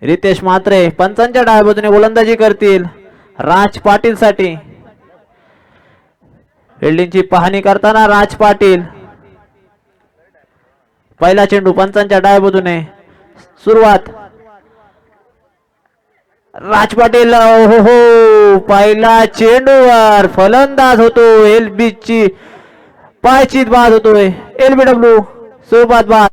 रितेश म्हात्रे पंचांच्या डाव्या बाजूने गोलंदाजी करतील राज पाटील साठी. फिल्डिंगची पाहणी करताना राज पाटील. पहिला चेंडू पंचांच्या डाव्या बाजूने सुरुवात. राज पाटील हो हो पहिला चेंडूवर फलंदाज होतो एलबी ची पायचीत बाद होतोय. एलबीडब्ल्यू सुरुवात बाद.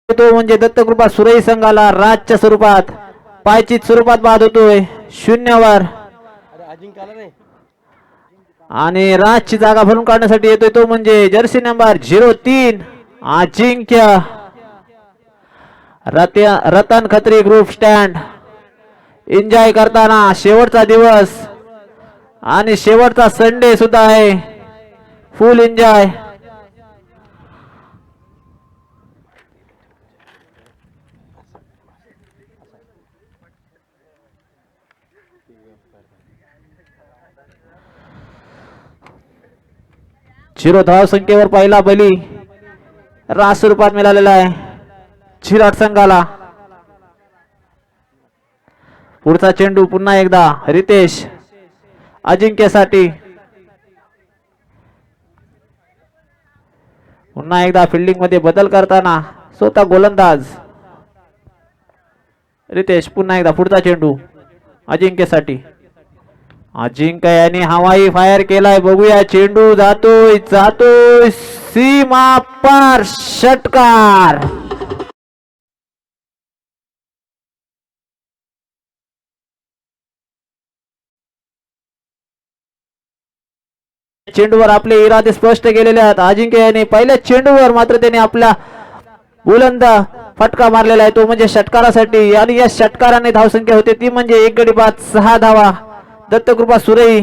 तो म्हणजे दत्तकृपा सुरई संघाला राजच्या स्वरूपात पायचीत स्वरूपात बाद होतोय 0 आणि राजची जागा भरून काढण्यासाठी येतोय तो म्हणजे jersey number 03 Ajinkya. Ratan Khatri group stand enjoy करताना शेवटचा दिवस आणि शेवटचा संडे सुद्धा आहे. फुल एन्जॉय. झिरो धाव संख्येवर पहिला बली राज स्वरूपात मिळालेला आहे चिराट संघाला. पुढचा चेंडू पुन्हा एकदा रितेश अजिंक्यसाठी. पुन्हा एकदा फिल्डिंग मध्ये बदल करताना स्वतः गोलंदाज रितेश. पुन्हा एकदा पुढचा चेंडू अजिंक्यसाठी. अजिंक्य यांनी हवाई फायर केलाय. बघूया चेंडू जातोय जातोय सीमा पार षटकार. चेंडूवर आपले इरादे स्पष्ट केलेले आहेत. अजिंक्य यांनी पहिल्या चेंडूवर मात्र त्याने आपला बुलंद फटका मारलेला आहे तो म्हणजे षटकारासाठी आणि या षटकाराने धावसंख्या होते ती म्हणजे 1 गडी बाद 6 धावा. दत्तकृपा सुरई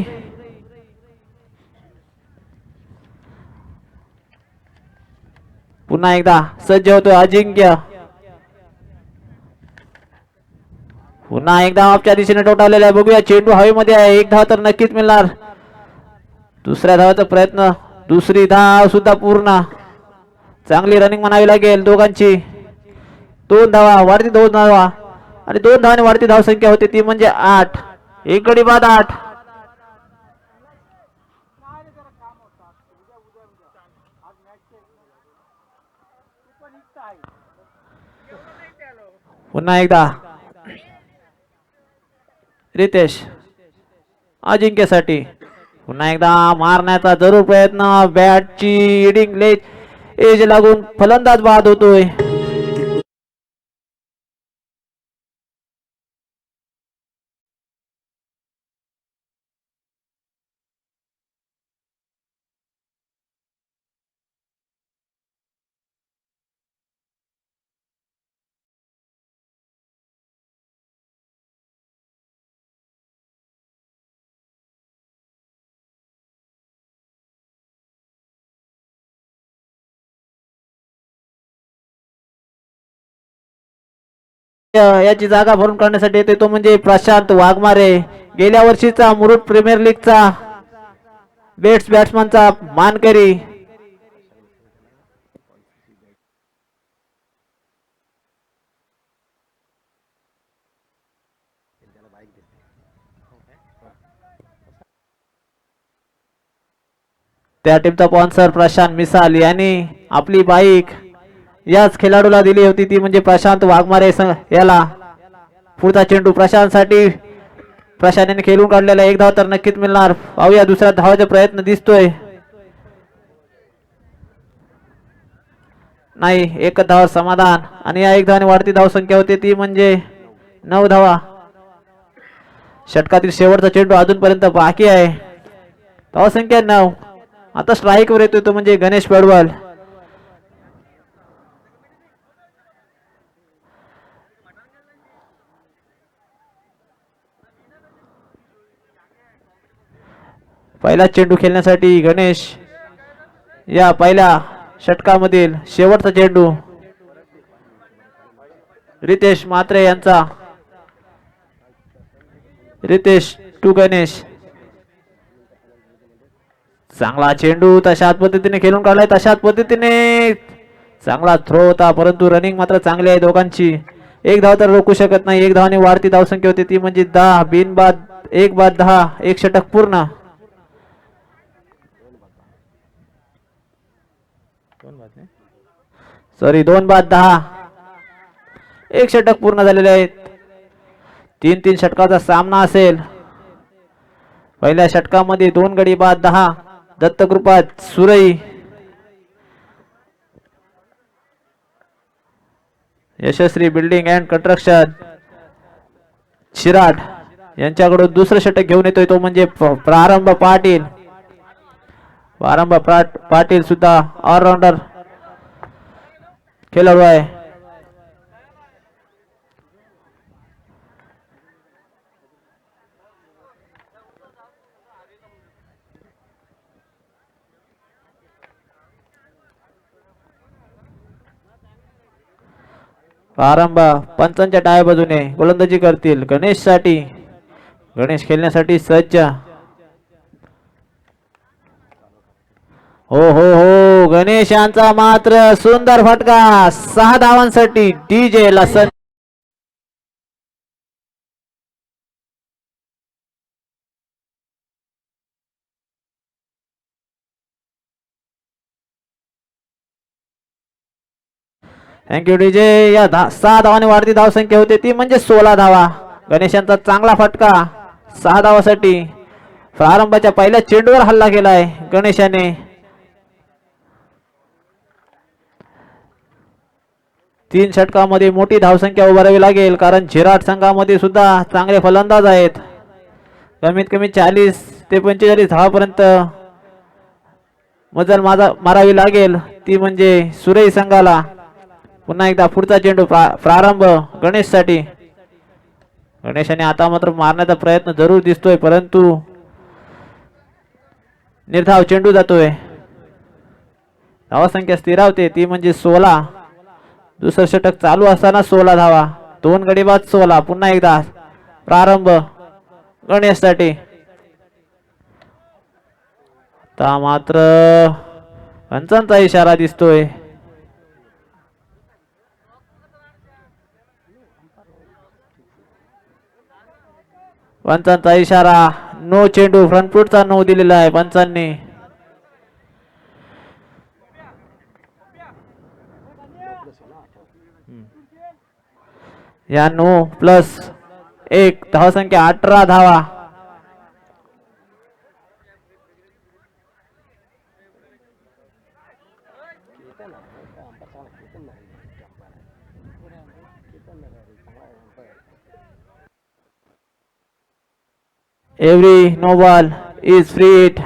पुन्हा एकदा सज्ज होतो अजिंक्य. पुन्हा एकदा आपच्या दिशेने टोटावलेला आहे. बघूया चेंडू हवेमध्ये आहे. 1 धाव तर नक्कीच मिळणार. दुसऱ्या धावाचा प्रयत्न. दुसरी धाव सुद्धा पूर्ण. चांगली रनिंग म्हणावी लागेल दोघांची. 2 धावा वाढती 2 धावा आणि 2 धावांनी वाढती धावसंख्या होते ती म्हणजे 8. 1 गडी बाद 8. पुन्हा एकदा रितेश अजिंक्यसाठी. पुन्हा एकदा मारण्याचा जरूर प्रयत्न. बॅटची हिडिंग लेग एज लागून फलंदाज बाद होतोय. याची जागा भरून काढण्यासाठी येते तो म्हणजे प्रशांत वाघमारे. गेल्या वर्षीचा मुरुड प्रीमियर लीगचा बॅट्समनचा मानकरी. त्या टीमचा स्पॉन्सर प्रशांत मिसाल यांनी आपली बाईक याच खेळाडूला दिली होती ती म्हणजे प्रशांत वाघमारे याला. पुढचा चेंडू प्रशांत साठी. प्रशांत यांनी खेळून काढलेला 1 धाव तर नक्कीच मिळणार. पाहूया दुसऱ्या धावाचा प्रयत्न दिसतोय नाही. 1 धावावर समाधान आणि या 1 धावाने वाढती धावसंख्या होते ती म्हणजे 9 धावा. षटकातील शेवटचा चेंडू अजूनपर्यंत बाकी आहे. धावसंख्या 9. आता स्ट्राईक वर येतोय तो म्हणजे गणेश पडवल. पहिला चेंडू खेळण्यासाठी गणेश या पहिल्या षटकामधील शेवटचा चेंडू रितेश म्हात्रे यांचा. रितेश टू गणेश. चांगला चेंडू तशाच पद्धतीने खेळून काढलाय. तशाच पद्धतीने चांगला थ्रो होता परंतु रनिंग मात्र चांगली आहे दोघांची. एक धाव तर रोखू शकत नाही. एक धावाने वाढती धावसंख्या होती ती म्हणजे 10. बिनबाद 1 बाद 10. एक षटक पूर्ण. सॉरी 2 बाद 10. एक षटक पूर्ण झालेले आहेत. 3-3 षटकाचा सामना असेल. पहिल्या षटकामध्ये 2 गडी बाद 10. दत्तकृपात सुरई, यशस्वी बिल्डिंग अँड कन्स्ट्रक्शन शिराट यांच्याकडून दुसरं षटक घेऊन येतोय तो म्हणजे प्रारंभ पाटील. प्रारंभ पाटील सुद्धा ऑलराऊंडर खेळाडू आहे. प्रारंभ पंचांच्या डाव्या बाजूने गोलंदाजी करतील. गणेश साठी. गणेश खेळण्यासाठी सज्ज. हो हो हो गणेश यांचा मात्र सुंदर फटका. 6 धावांसाठी डीजे लसन. Thank you DJ. या 6 धावांनी वाढती धावसंख्या होते ती म्हणजे 16 धावा. गणेशांचा चांगला फटका 6 धावासाठी. प्रारंभाच्या पहिल्या चेंडूवर हल्ला केलाय गणेशाने. तीन षटकामध्ये मोठी धावसंख्या उभारावी लागेल कारण झिराट संघामध्ये सुद्धा चांगले फलंदाज आहेत. कमीत कमी 40 ते 45 धावापर्यंत मजल मारावी लागेल ती म्हणजे सुरई संघाला. पुन्हा एकदा पुढचा चेंडू प्रारंभ गणेश साठी. गणेशाने आता मात्र मारण्याचा प्रयत्न जरूर दिसतोय परंतु निर्धाव चेंडू जातोय. धावसंख्या स्थिरावते ती म्हणजे 16. दुसरं षटक चालू असताना 16 धावा. 2 गडी बाद 16. पुन्हा एकदा प्रारंभ गणेश साठी. आता मात्र पंचांचा इशारा दिसतोय. पंचांचा इशारा. नो चेंडू. फ्रंट फूटचा नो दिलेला आहे पंचांनी. या नो प्लस 1 धावसंख्या 18 धावा. Every no ball is free hit.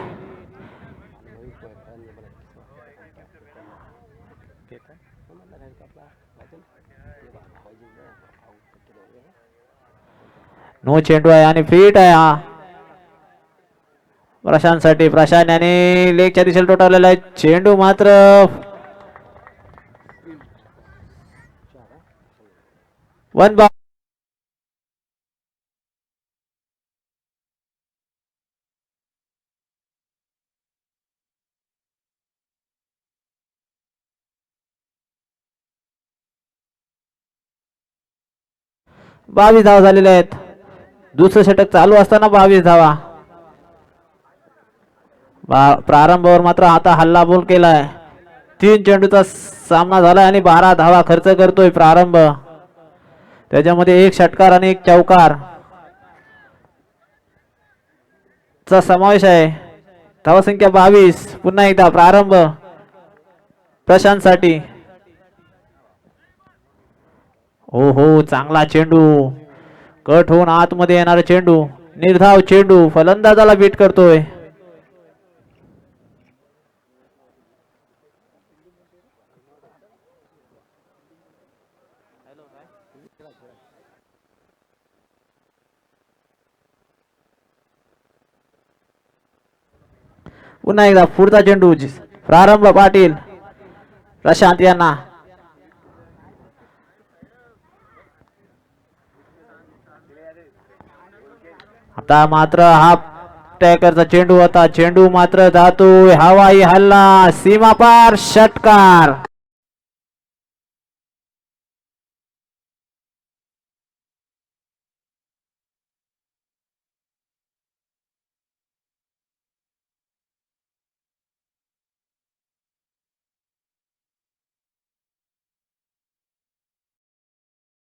No चेंडू आहे आणि फ्री हिट आहे हा प्रशांत साठी. प्रशांत याने लेगच्या दिशेला टोटावलेला आहे. चेंडू मात्र 1 बॉल. बावीस धावा झालेल्या आहेत. दुसरं षटक चालू असताना 22 धावा. प्रारंभावर मात्र आता हल्लाबोल केलाय. 3 चेंडूचा सामना झालाय आणि 12 धावा खर्च करतोय प्रारंभ. त्याच्यामध्ये 1 षटकार आणि 1 चौकार चा समावेश आहे. धावसंख्या 22. पुन्हा एकदा प्रारंभ प्रशांत साठी. हो हो चांगला चेंडू. कट होऊन आतमध्ये येणारा चेंडू. निर्धाव चेंडू फलंदाजाला बीट करतोय. पुन्हा एकदा पुढचा चेंडू प्रारंभ पाटील प्रशांत यांना. आता मात्र हाफ टॅकरचा चेंडू होता. चेंडू मात्र जातोय हवाई हल्ला सीमापार षटकार.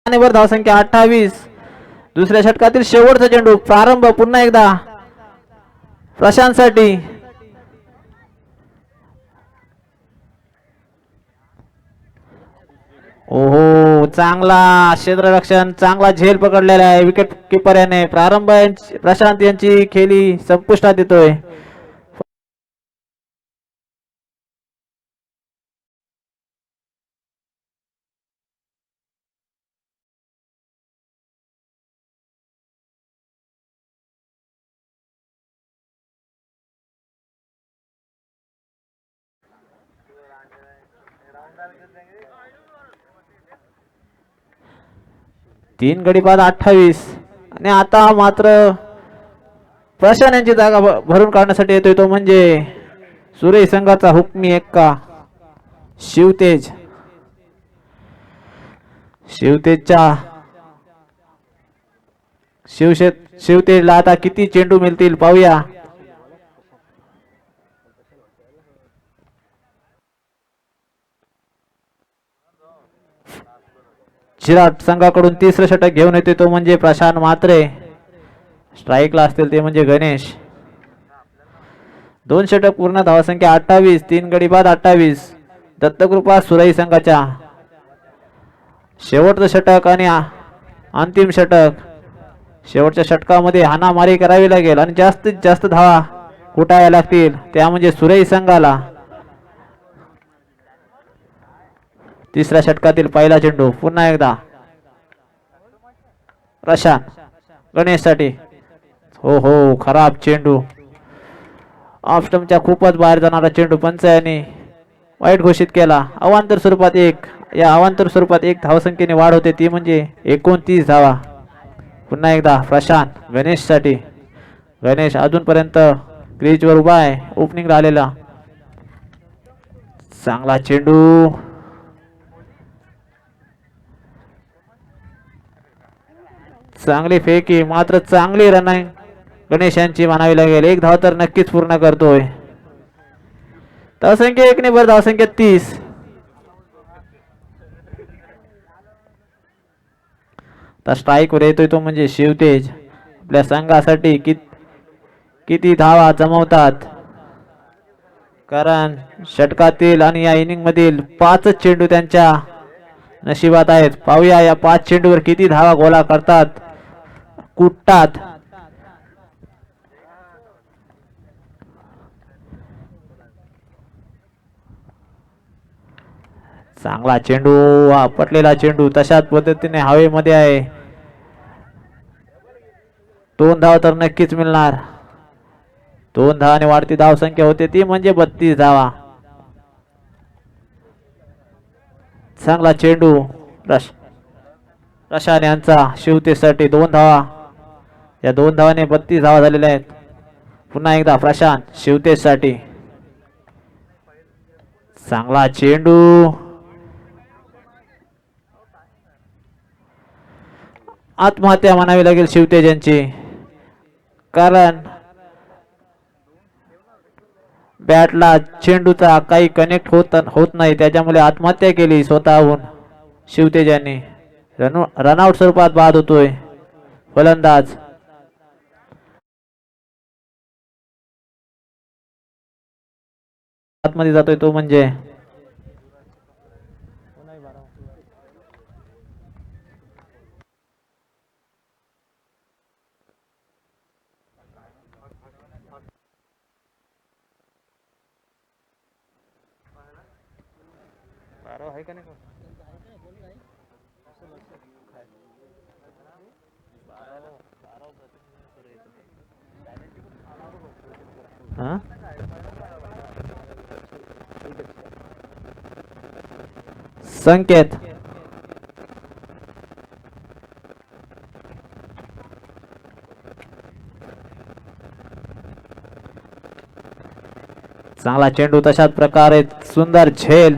वर धावसंख्या 28. दुसऱ्या षटकातील शेवटचा चेंडू. प्रारंभ पुन्हा एकदा प्रशांत साठी. ओहो चांगला क्षेत्ररक्षण, चांगला झेल पकडलेला आहे विकेट किपर याने. प्रारंभ प्रशांत यांची खेळी संपुष्टात येतोय. तीन गडी बाद 28. आणि आता मात्र प्रशांत यांची जागा भरून काढण्यासाठी येतोय तो म्हणजे सुरेश संघाचा हुकमी एक्का शिवतेज. शिवतेजच्या शिवतेजला आता किती चेंडू मिळतील पाहूया. चिराट संघाकडून तिसरं षटक घेऊन येते तो म्हणजे प्रशांत म्हात्रे. स्ट्राईकला असतील ते म्हणजे गणेश. 2 षटक पूर्ण, धावसंख्या 28. 3 गडी बाद 28. दत्तकृपा सुराई संघाच्या. शेवटचं षटक आणि अंतिम षटक. शेवटच्या षटकामध्ये हाणामारी करावी लागेल आणि जास्तीत जास्त धावा कुटाव्या लागतील, त्या म्हणजे सुराई संघाला. तिसऱ्या षटकातील पहिला चेंडू पुन्हा एकदा प्रशांत गणेश साठी. हो हो खराब चेंडू. ऑफ स्टंपच्या खूपच बाहेर जाणारा चेंडू पंचांनी वाईट घोषित केला. अवांतर स्वरूपात या अवांतर स्वरूपात एक धावसंख्येने वाढ होते, ती म्हणजे 29 धावा. पुन्हा एकदा प्रशांत गणेश साठी. गणेश अजूनपर्यंत क्रीजवर उभा आहे, ओपनिंगला आलेला. चांगला चेंडू. चांगली फेकी, मात्र चांगली रनिंग गणेश यांची म्हणावी लागेल. 1 धाव तर नक्कीच पूर्ण करतोय. धावसंख्या 1 ने वर, धावसंख्या 30. तर स्ट्राईक वर येतोय तो म्हणजे शिवतेज. आपल्या संघासाठी किती धावा जमवतात, कारण षटकातील आणि या इनिंग मधील 5 चेंडू त्यांच्या नशिबात आहेत. पाहूया या 5 चेंडूवर किती धावा गोळा करतात, कुटतात. चांगला चेंडू, पटलेला चेंडू तशाच पद्धतीने हवेमध्ये आहे. 2 धाव तर नक्कीच मिळणार. 2 धावाने वाढती धाव संख्या होते, ती म्हणजे 32 धावा. चांगला चेंडू प्रशांत यांचा शिवतेसाठी. 2 धावा. या 2 धावाने 32 धावा झालेल्या आहेत. पुन्हा एकदा प्रशांत शिवतेसाठी. चांगला चेंडू. आत्महत्या म्हणावी लागेल शिवतेज यांची, कारण बॅटला चेंडूचा काही कनेक्ट होत नाही, त्याच्यामुळे आत्महत्या केली स्वतःहून शिवतेज यांनी. रनआउट स्वरूपात बाद होतोय फलंदाज. आतमध्ये जातोय तो म्हणजे संकेत. चांगला चेंडू तशाच प्रकारे सुंदर झेल.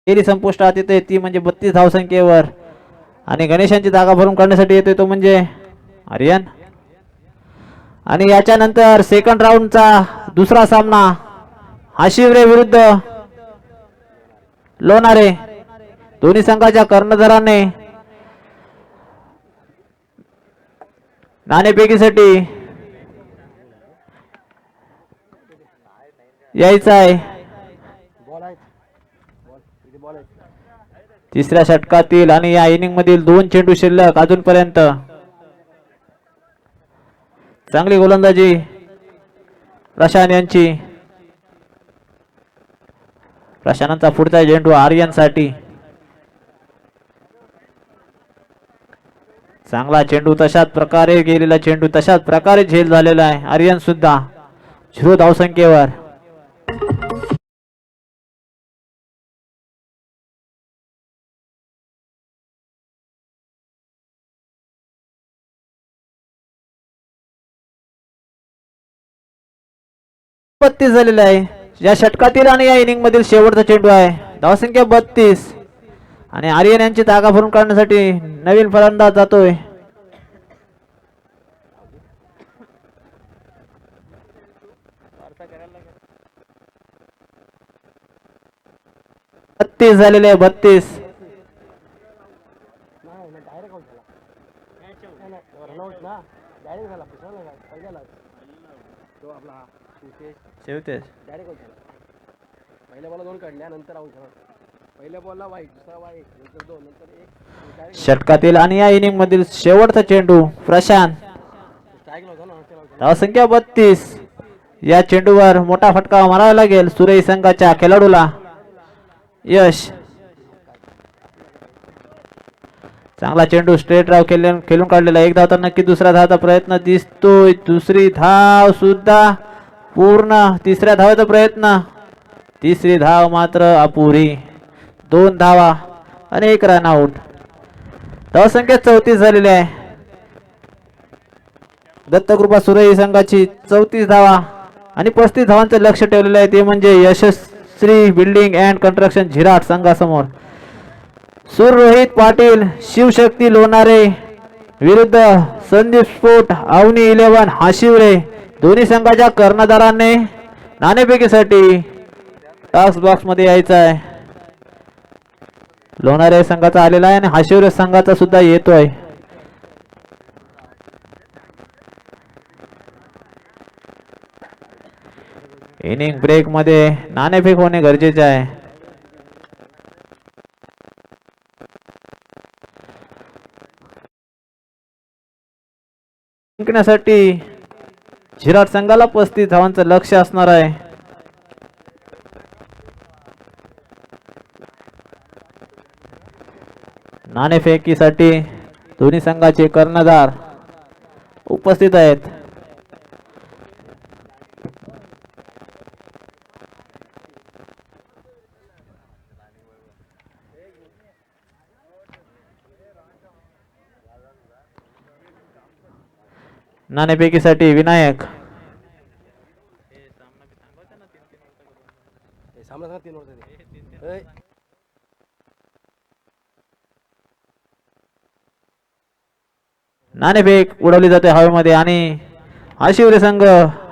केली संपुष्टात येते ती म्हणजे 32 धावसंख्येवर आणि गणेशांची जागा भरून काढण्यासाठी येतोय तो म्हणजे आर्यन. आणि याच्यानंतर सेकंड राऊंडचा दुसरा सामना हाशिवरे विरुद्ध लोणारे. दोन्ही संघाच्या कर्णधाराने नाणेफेकीसाठी यायचं आहे. तिसऱ्या षटकातील आणि या इनिंग मधील 2 चेंडू शिल्लक अजूनपर्यंत. चांगली गोलंदाजी प्रशांत यांची. प्रशांतचा पुढचा चेंडू आर्यन साठी. चांगला चेंडू तशाच प्रकारे गेलेला चेंडू तशाच प्रकारे झेल झालेला आहे. आर्यन सुद्धा 0 धावसंख्येवर. झालेला आहे या षटकातील आणि या इनिंग मधील शेवटचा चेंडू आहे. धावसंख्या 32 आणि आर्यन यांची जागा भरून काढण्यासाठी नवीन फलंदाज जातोय. बत्तीस झालेले आहे. 32 षटकातील आणि या इनिंग मधील शेवटचा चेंडू प्रशांत. धावसंख्या 32. या चेंडूवर मोठा फटका मारावा लागेल सुरई संघाच्या खेळाडूला. यश. चांगला चेंडू स्ट्रेट ड्राइव खेळून काढलेला. एक धाव तर नक्की. दुसरा धावचा प्रयत्न दिसतोय. दुसरी धाव सुद्धा पूर्ण. तिसऱ्या धावाचा प्रयत्न. तिसरी धाव मात्र अपुरी. 2 धावा आणि 1 रन आउट. धावसंख्या 34 झालेली आहे. दत्तकृपा सुरई संघाची 34 धावा आणि 35 धावांचं लक्ष ठेवलेलं आहे. ते म्हणजे Yashasvi building and construction Jhirat संघासमोर. रोहित पाटील शिवशक्ती लोणारे विरुद्ध संदीप स्पोर्ट अवनी 11 हाशिवरे. दोन्ही संघाच्या कर्णधारांनी नाणेफेकीसाठी टास्क बॉक्स मध्ये यायचं आहे. लोणारे संघाचा आलेला आहे आणि हाशिवरे संघाचा सुद्धा येतोय. इनिंग ब्रेक मध्ये नाणेफेक होणे गरजेचे आहे. जिंकण्यासाठी झिराट संघाला 35 धावांचं लक्ष असणार आहे. नाणेफेकीसाठी दोन्ही संघाचे कर्णधार उपस्थित आहेत. नाणेफेकीसाठी विनायक. नाणेफेक उडवली जाते हवेमध्ये आणि हाशिवरे संघ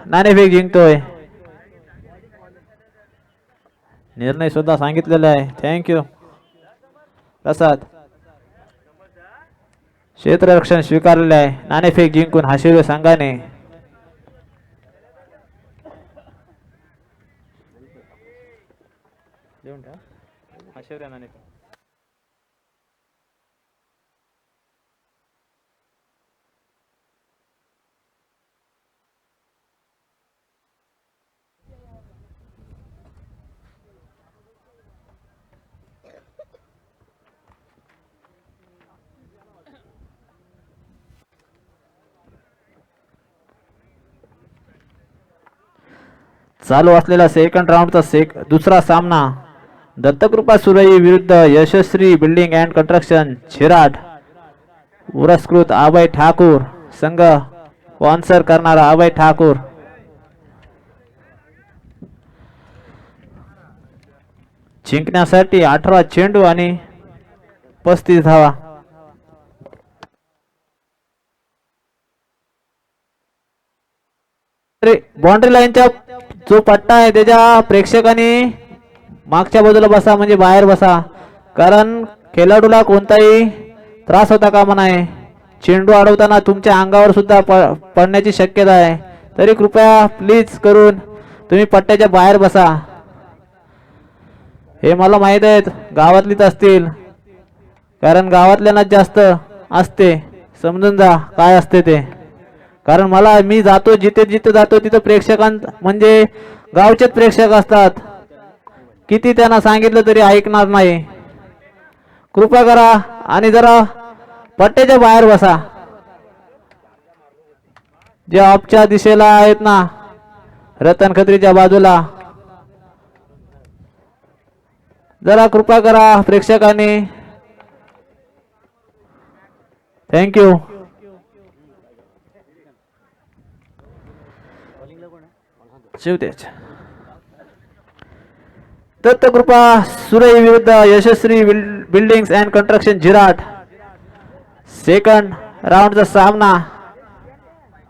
नाणेफेक जिंकतोय. निर्णय सुद्धा सांगितलेला आहे. थँक्यू प्रसाद. क्षेत्ररक्षण स्वीकारलेले आहे. नाणेफेक जिंकून हाशिवरे संघाने चालू असलेला सेकंड राऊंडचा दुसरा सामना दत्तकृपा सुरई विरुद्ध यशस्वी बिल्डिंग अँड कन्स्ट्रक्शन छिराड पुरस्कृत अभय ठाकूर संघ स्पॉन्सर करणारा अभय ठाकूर. जिंकण्यासाठी 18 चेंडू आणि 35 धावा. बाउंड्री लाईनच्या जो पट्टा आहे त्याच्या प्रेक्षकांनी मागच्या बाजूला बसा म्हणजे बाहेर बसा, कारण खेळाडूला कोणताही त्रास होता कामा नये. चेंडू अडवताना तुमच्या अंगावर सुद्धा पडण्याची शक्यता आहे, तरी कृपया प्लीज करून तुम्ही पट्ट्याच्या बाहेर बसा. हे मला माहित आहेत गावातलीच असतील, कारण गावातल्यांनाच जास्त असते. समजून जा काय असते ते, कारण मी जातो जिथे जिथे जातो तिथे प्रेक्षकां म्हणजे गावचेच प्रेक्षक असतात. किती त्यांना सांगितलं तरी ऐकणार नाही. कृपा करा आणि जरा पट्ट्याच्या बाहेर बसा. जे ऑफच्या दिशेला आहेत ना, रतन खत्रीच्या बाजूला, जरा कृपा करा प्रेक्षकांनी. थँक्यू. शिवतेज दत्तकृपा सुरई विरुद्ध यशस्वी बिल्डिंग्स अँड कन्स्ट्रक्शन झिराट सेकंड राऊंडचा सामना.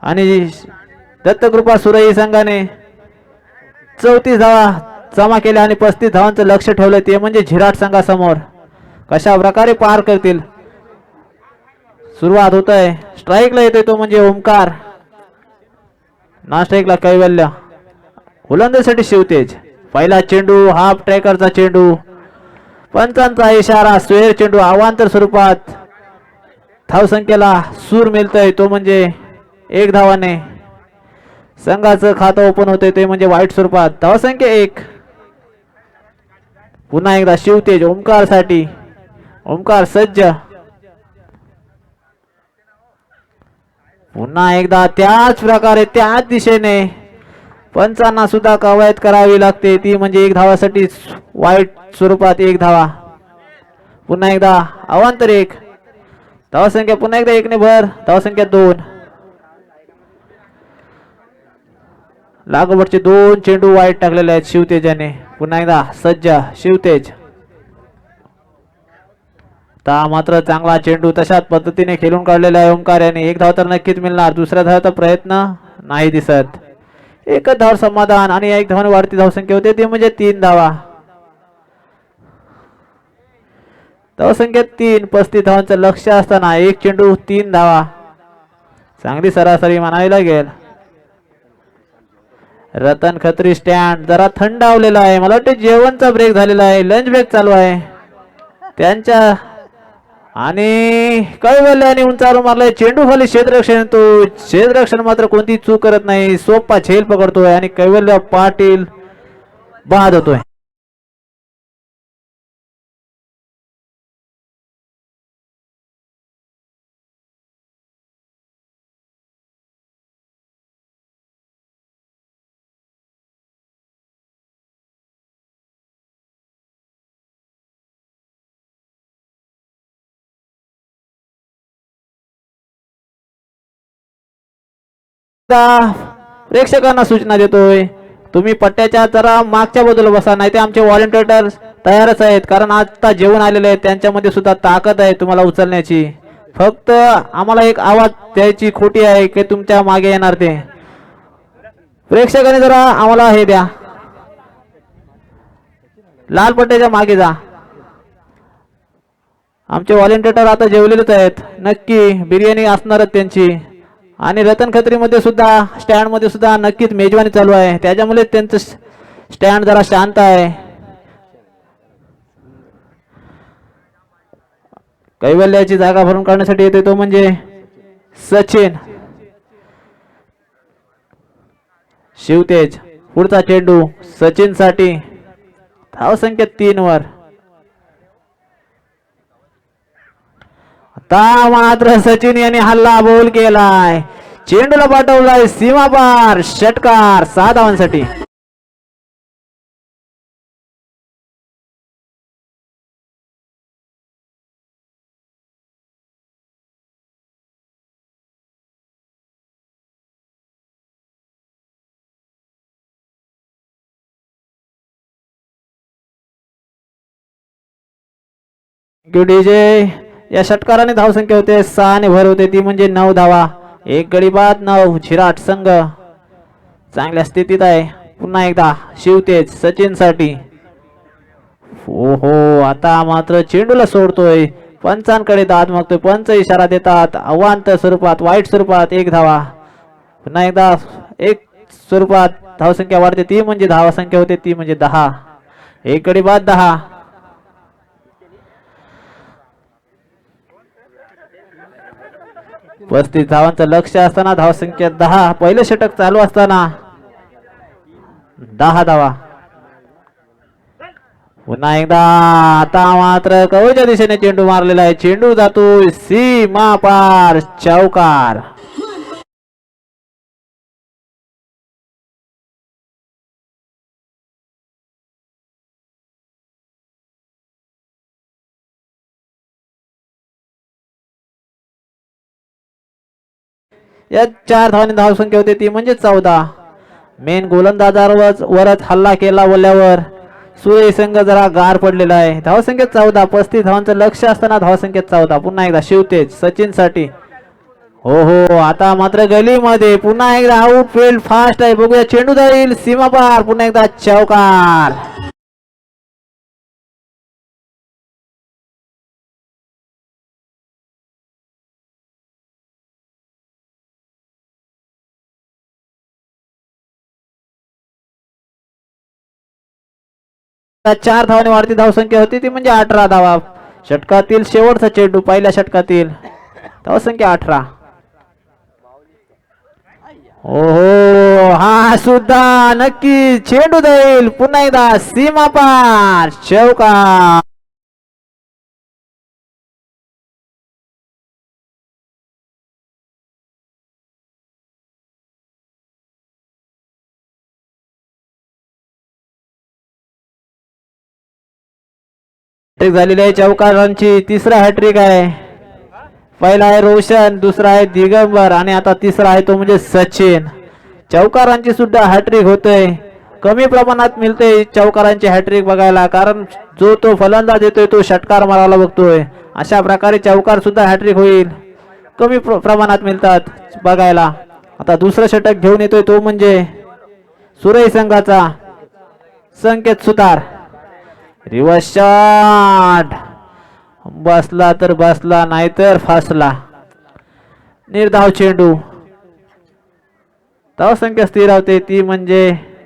आणि दत्तकृपा सुरई संघाने 34 धावा जमा केल्या आणि 35 धावांचं लक्ष ठेवलं, ते म्हणजे झिराट संघासमोर. कशा प्रकारे पार करतील. सुरुवात होत आहे, स्ट्राईकला येतोय तो म्हणजे ओमकार, नॉन स्ट्राईकला कैवल्य, गोलंदाजीसाठी शिवतेज. पहिला चेंडू हाफ ट्रॅकरचा चेंडू, पंचांचा इशारा, स्क्वेअर चेंडू अवांतर स्वरूपात. धावसंख्येला सूर मिळतोय तो म्हणजे 1 धावाने. संघाचं खातं ओपन होतंय ते म्हणजे वाईट स्वरूपात. धावसंख्या 1. पुन्हा एकदा शिवतेज ओमकार साठी. ओमकार सज्ज. पुन्हा एकदा त्याच प्रकारे त्याच दिशेने पंचांना सुद्धा कवायत करावी लागते, ती म्हणजे 1 धावासाठी वाईट स्वरूपात 1 धावा. पुन्हा एकदा अवांतर 1. धावसंख्या पुन्हा एकदा 1 ने भर. धावसंख्या 2. लागोपाठचे 2 चेंडू वाईट टाकलेले आहेत शिवतेजाने. पुन्हा एकदा सज्ज शिवतेज. मात्र चांगला चेंडू तशाच पद्धतीने खेळून काढलेला आहे ओमकार याने. 1 धाव तर नक्कीच मिळणार. दुसऱ्या धावाचा प्रयत्न नाही दिसत. एकच धाव समाधान आणि 1 धावाने वाढती धावसंख्या होते, ते म्हणजे 3 धावा. धावसंख्या 3. 35 धावांचं लक्ष असताना 1 चेंडू 3 धावा. चांगली सरासरी म्हणावी लागेल. रतन खत्री स्टँड जरा थंडावलेला आहे. मला वाटतं जेवणचा ब्रेक झालेला आहे, लंच ब्रेक चालू आहे त्यांच्या. आणि कैवल्याने उंचारून मारलाय चेंडू खाली क्षेत्ररक्षण. तो क्षेत्ररक्षण मात्र कोणती चूक करत नाही, सोपा झेल पकडतोय आणि कैवल्य पाटील बाद होतोय. प्रेक्षकांना सूचना देतोय, तुम्ही पट्ट्याच्या जरा मागच्या बाजूला बसा, नाही ते आमचे व्हॉलेंटियर तयारच आहेत, कारण आता जेवण आलेले आहेत, त्यांच्यामध्ये सुद्धा ताकद आहे तुम्हाला उचलण्याची. फक्त आम्हाला एक आवाज द्यायची खोटी आहे की तुमच्या मागे येणार ते. प्रेक्षकांनी जरा आम्हाला हे द्या, लाल पट्ट्याच्या मागे जा. आमचे व्हॉलेंटियर आता जेवलेलेच आहेत, नक्की बिर्याणी असणारच त्यांची. आणि रतन खत्री मध्ये सुद्धा स्टँड मध्ये सुद्धा नक्कीच मेजवानी चालू आहे, त्याच्यामुळे त्यांचं स्टँड जरा शांत आहे. कैवल्याची जागा भरून काढण्यासाठी येते तो म्हणजे सचिन. शिवतेज पुढचा चेंडू सचिन साठी. धावसंख्या 3 वर. आता मात्र सचिन यांनी हल्ला बोल केलाय, चेंडूला पाठवलाय सीमा पार, षटकार 6 धावांसाठी. डीजे या षटकाराने धावसंख्या होते 6 ने भर होते ती म्हणजे 9 धावा. एक गडी बाद 9. झिराट संघ चांगल्या स्थितीत आहे. पुन्हा एकदा शिवतेज सचिन साठी. हो आता मात्र चेंडूला सोडतोय. पंचांकडे दाद मागतोय. पंच इशारा देतात अवांतर स्वरूपात वाईट स्वरूपात 1 धावा. पुन्हा एकदा एक स्वरूपात धावसंख्या वाढते ती म्हणजे धावसंख्या होते ती म्हणजे 10. एक गडी बाद 10. पस्तीस धावांचं लक्ष असताना धावसंख्या 10. पहिलं षटक चालू असताना 10 धावा. पुन्हा एकदा आता मात्र कवच्या दिशेने चेंडू मारलेला आहे. चेंडू जातोय सीमा पार. चौकार. या 4 धावांनी धावसंख्या होते ती म्हणजे 14. मेन गोलंदाजावरच वरच हल्ला केला बोलल्यावर सूर्य संघ जरा गार पडलेला आहे. धावसंख्या 14. 35 धावांचं लक्ष असताना धावसंख्या 14. पुन्हा एकदा शिवतेज सचिन साठी. हो आता मात्र गलीमध्ये पुन्हा एकदा आउटफील्ड फास्ट आहे. बघूया चेंडू जाईल सीमा पार. पुन्हा एकदा चौकार. चार धावांनी वाढती धावसंख्या होती ती म्हणजे 18 धावा. षटकातील शेवटचा चेंडू पहिल्या षटकातील. धावसंख्या 18. हो हा सुद्धा नक्की चेंडू जाईल. पुन्हा एकदा सीमा पार. चौकार. झालेली आहे चौकारांची. तिसरा हॅट्रिक आहे. पहिला आहे रोशन, दुसरा आहे दिगंबर आणि आता तिसरा आहे तो म्हणजे सचिन. चौकारांची सुद्धा हॅट्रिक होतोय. कमी प्रमाणात मिळते चौकारांची हॅट्रिक बघायला कारण जो तो फलंदाज येतोय तो षटकार मारायला बघतोय. अशा प्रकारे चौकार सुद्धा हॅट्रिक होईल. कमी प्रमाणात मिळतात बघायला. आता दुसरं षटक घेऊन येतोय तो म्हणजे सुरई संघाचा संकेत सुतार. रिवर्स शॉट बसला तर बसला नाहीतर फासला. निर्धाव चेंडू. धावसंख्या स्थिर होते ती म्हणजे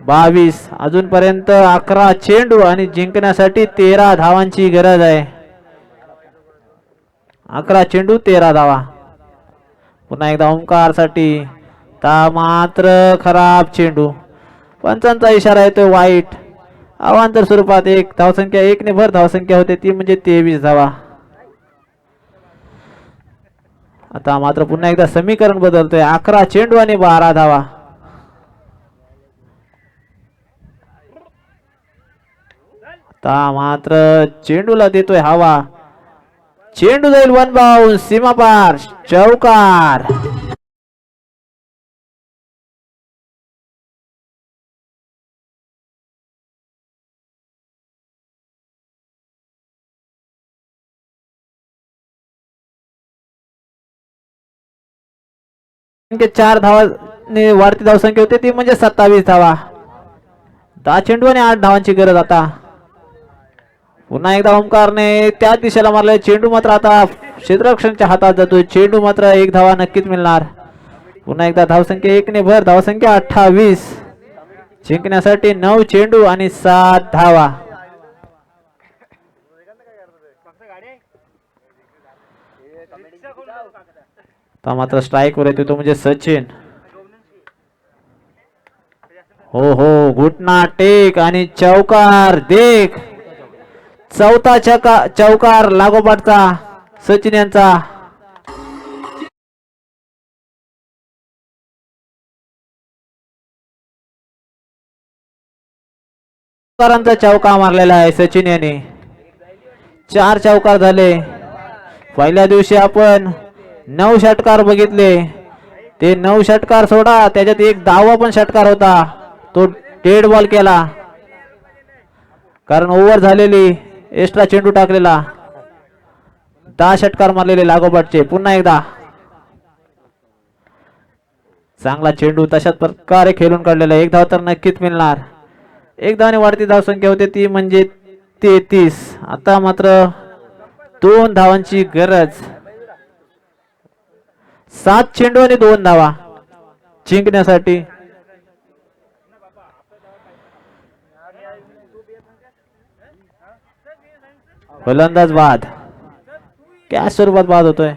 22. अजूनपर्यंत 11 चेंडू आणि जिंकण्यासाठी 13 धावांची गरज आहे. 11 चेंडू 13 धावा. पुन्हा एकदा ओंकार साठी. मात्र खराब चेंडू. पंचांचा इशारा येतोय वाईट. अवांतर स्वरूपात 1 धावसंख्या 1 ने भर धावसंख्या होते ती म्हणजे 23 धावा. आता मात्र पुन्हा एकदा समीकरण बदलतोय. 11 चेंडू आणि 12 धावा. आता मात्र चेंडूला देतोय हवा. चेंडू जाईल वन बाउंस सीमा पार. चौकार. चार धावा वाढती धावसंख्या होती ती म्हणजे 27 धावा. 10 चेंडू आणि 8 धावांची गरज आता. पुन्हा एकदा ओंकारने त्या दिशेला मारलाय. चेंडू मात्र आता क्षेत्ररक्षणच्या हातात जातोय. चेंडू मात्र 1 धावा नक्कीच मिळणार. पुन्हा एकदा धावसंख्या 1 ने भर धावसंख्या 28. जिंकण्यासाठी 9 चेंडू आणि 7 धावा. मात्र स्ट्राइक वर येतो तो म्हणजे सचिन. हो घुटना टेक आणि चौकार देख. चौथा चौकार लागोपाठचा सचिन यांचा. चौकार मारलेला आहे सचिन यांनी. 4 चौकार झाले. पहिल्या दिवशी आपण 9 षटकार बघितले. ते 9 षटकार सोडा त्याच्यात एक 10वा पण षटकार होता तो डेड बॉल केला कारण ओव्हर झालेली एक्स्ट्रा चेंडू टाकलेला. 10 षटकार मारलेले लागोपाठचे. पुन्हा एकदा चांगला चेंडू तशाच प्रकारे खेळून काढलेला. एक धाव तर नक्कीच मिळणार. एक धावाने वाढती धावसंख्या होते ती म्हणजे 33. आता मात्र 2 धावांची गरज. 7 चेंडू आणि 2 धावा जिंकण्यासाठी. फलंदाज बाद. क्या स्वरूपात बाद होतोय.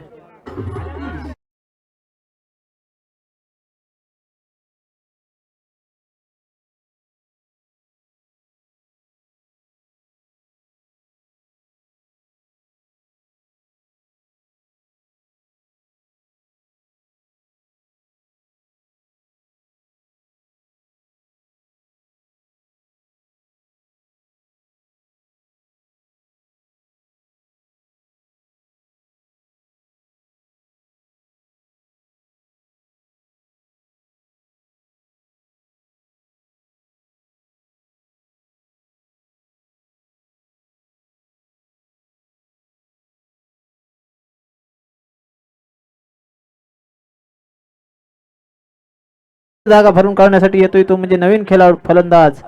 जागा भरून काढण्यासाठी येतोय तो म्हणजे नवीन खेळाडू फलंदाज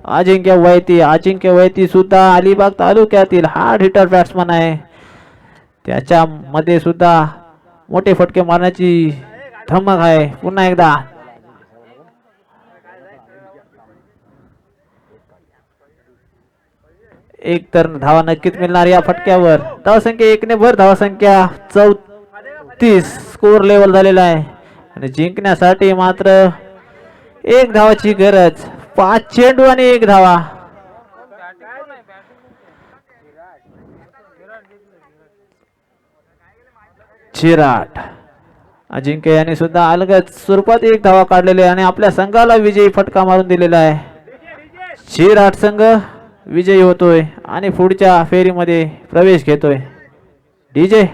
अजिंक्य वैती. अजिंक्य वैती सुद्धा अलिबाग तालुक्यातील हार्ड हिटर बॅट्समन आहे. त्याच्यामध्ये सुद्धा मोठे फटके मारण्याची धमक आहे. पुन्हा एकदा एक तर धावा नक्कीच मिळणार या फटक्यावर. धावसंख्या 1 ने भर. धावसंख्या 34 स्कोर लेवल झालेला आहे आणि जिंकण्यासाठी मात्र 1 धावाची गरज. 5 चेंडू आणि 1 धावा. चिराट अजिंक्य यांनी सुद्धा अलगद स्वरूपात 1 धावा काढलेली आणि आपल्या संघाला विजयी फटका मारून दिलेला आहे. चिराट संघ विजयी होतोय आणि पुढच्या फेरीमध्ये प्रवेश घेतोय. डीजे